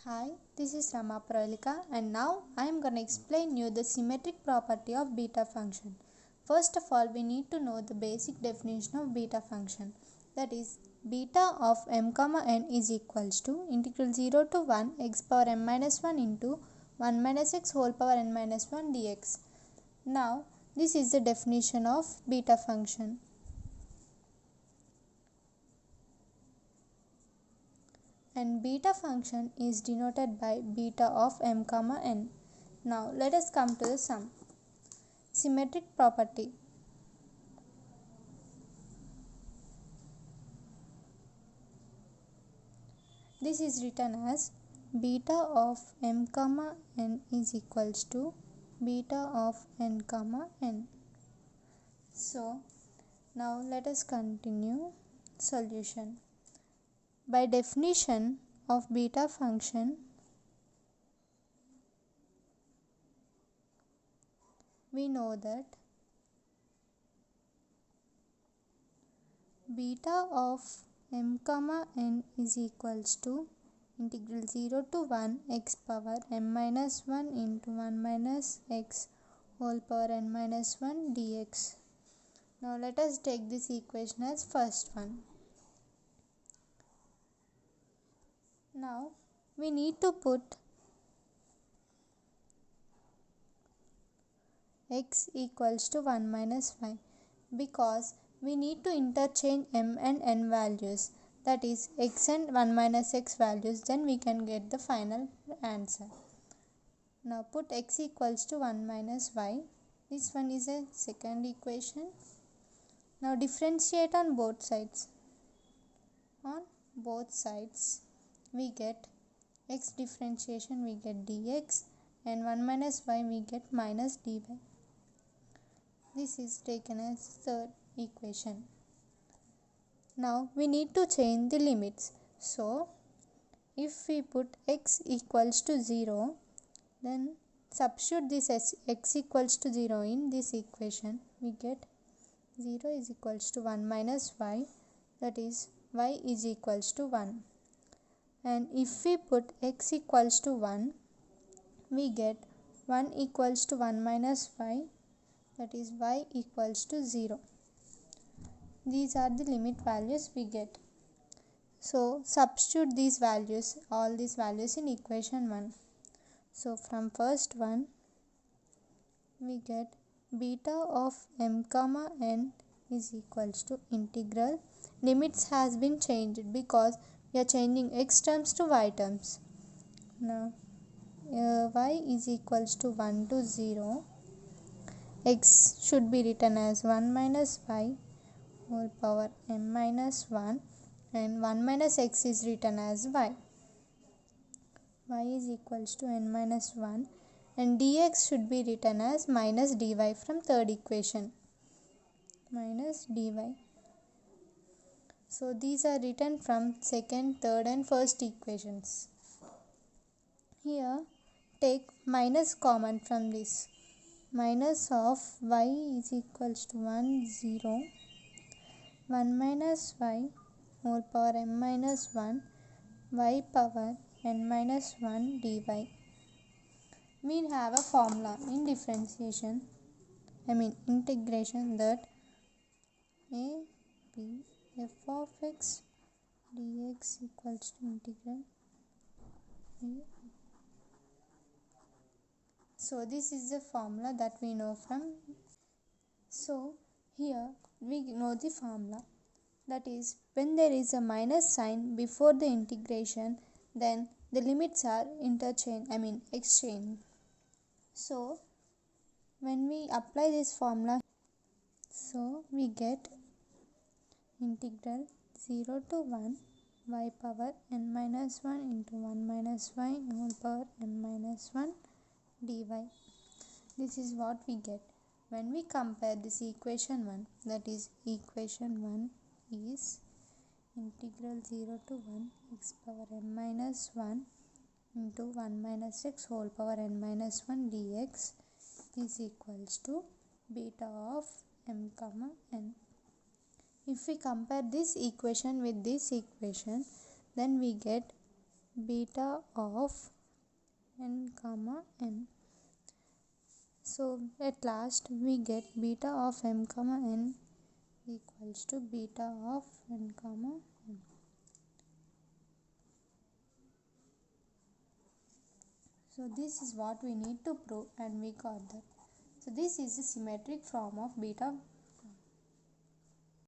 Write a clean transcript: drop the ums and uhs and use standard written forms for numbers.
Hi, this is Rama Pralika and now I am going to explain you the symmetric property of beta function. First of all, we need to know the basic definition of beta function. That is, beta of m comma n is equals to integral 0 to 1 x power m minus 1 into 1 minus x whole power n minus 1 dx. Now, this is the definition of beta function. And beta function is denoted by beta of m comma n. Now let us come to the sum. Symmetric property. This is written as beta of m comma n is equals to beta of n comma n. So now let us continue solution. By definition of beta function, we know that beta of m comma n is equals to integral 0 to 1 x power m minus 1 into 1 minus x whole power n minus 1 dx. Now let us take this equation as first one. Now we need to put x equals to 1 minus y because we need to interchange m and n values, that is x and 1 minus x values, then we can get the final answer. Now put x equals to 1 minus y. This one is a second equation. Now differentiate on both sides. On both sides we get x differentiation, we get dx, and 1 minus y we get minus dy. This is taken as third equation. Now we need to change the limits. So if we put x equals to 0, then substitute this as x equals to 0 in this equation, we get 0 is equals to 1 minus y, that is y is equals to 1. And if we put x equals to 1, we get 1 equals to 1 minus y, that is y equals to 0. These are the limit values we get. So substitute these values, all these values in equation 1. So from first one we get beta of m comma n is equals to integral. Limits has been changed because we are changing x terms to y terms. Now y is equals to 1 to 0. X should be written as 1 minus y whole power m minus 1, and 1 minus x is written as y. Y is equals to n minus 1, and dx should be written as minus dy from third equation. Minus dy. So these are written from second, third and first equations. Here take minus common from this. Minus of y is equals to 1 0, 1 minus y whole power m minus 1 y power n minus 1 dy. We have a formula in integration, that a b f of x dx equals to integral a. So this is the formula that we know from. So here we know the formula, that is when there is a minus sign before the integration, then the limits are exchanged. So when we apply this formula, so we get integral 0 to 1 y power n minus 1 into 1 minus y whole power m minus 1 dy. This is what we get when we compare this equation 1, that is equation 1 is integral 0 to 1 x power m minus 1 into 1 minus x whole power n minus 1 dx is equals to beta of m comma n. If we compare this equation with this equation, then we get beta of n comma n. So at last we get beta of m comma n equals to beta of n comma n. So this is what we need to prove, and we got that. So this is the symmetric form of beta